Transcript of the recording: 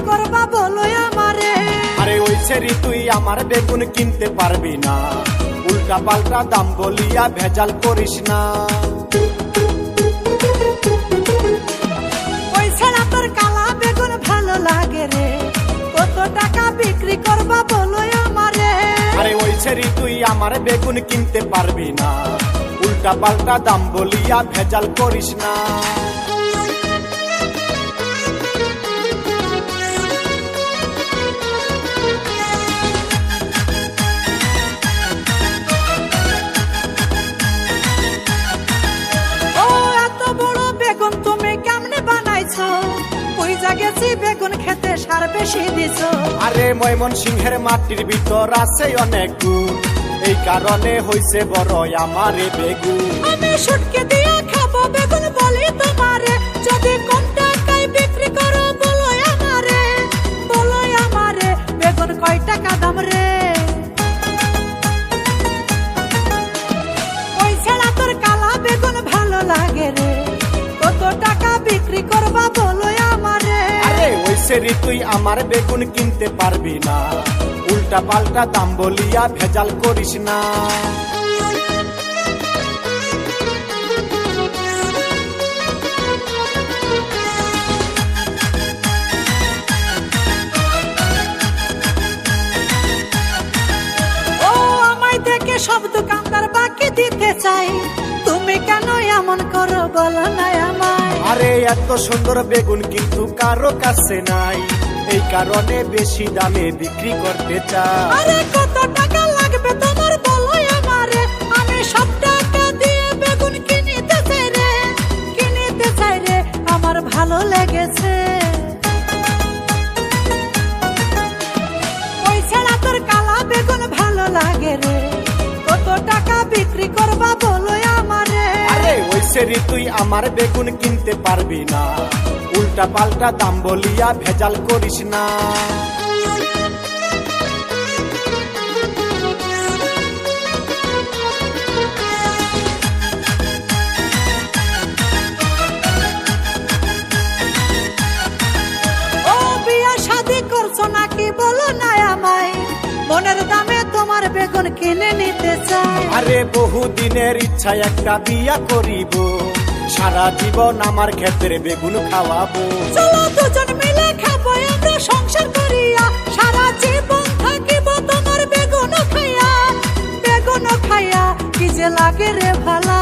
করবা বলো আমারে। আরে ওই ছেড়ি তুই আমার বেগুন কিনতে পারবি না, উল্টা পাল্টা দাম বলিয়া ভেজাল করিস না। ওই ছাড়া তোর কালা বেগুন ভালো লাগে রে, কত টাকা বিক্রি করবা বলো আমারে। আরে ওই ছেড়ি তুই আমার বেগুন কিনতে পারবি না, উল্টা পাল্টা দাম বলিয়া ভেজাল করিস না। বেগুন খেতে সার বেশি দিছো। আরে ময়মনসিংহের মাটির ভিতর আছে অনেক গুণ, এই কারণে হইছে বড় আমারে বেগুন। আমি শুটকে দিয়া খাবো বেগুন বলি তোমারে, যদি কম টাকায় বিক্রি করো বলো আমারে, বলো আমারে বেগুন কয় টাকা দাম রে। ওই ছাড়া তোর কালা বেগুন ভালো লাগে রে, কত টাকা বিক্রি করবা বলো আমারে। ওই ছেড়ি তুই আমার বেগুন কিনতে পারবি না, উল্টা পাল্টা দাম বলিয়া ভেজাল করিস না। ও আমায় দেখে সব দোকানদার বাকি দিতে চাই, তুমি কেন এমন করো বলো না আমায়। আরে এত সুন্দর বেগুন কিন্তু কারো কাছে নাই, এই কারণে বেশি দামে বিক্রি করতে চাই। আরে কত টাকা লাগবে তোমার বলো আমারে, আমি সব টাকা দিয়ে বেগুন কিনিতে চাই রে, কিনিতে চাই রে, আমার ভালো লেগেছে। ওই ছাড়া তোর কালা বেগুন ভালো লাগে রে, কত টাকা বিক্রি করবা বলো আমারে। আরে ওই ছেড়ি তুই আমার বেগুন কিনতে পারবি না, উল্টা পাল্টা দাম বলিয়া ভেজাল করিস না। ও বিয়া শাদি করছো নাকি বলো না আমায়, মনের দামে তোমার বেগুন কিনে নিতে চাই। আরে বহু দিনের ইচ্ছা একটা বিয়া করিব, সারা জীবন আমার ক্ষেত্রে বেগুন খাওয়াবো। চলো দুজন মিলে খাবো আমরা সংসার করিয়া, সারা জীবন থাকিব তোমার বেগুন খাইয়া, বেগুন খাইয়া কি যে লাগে রে ভালা।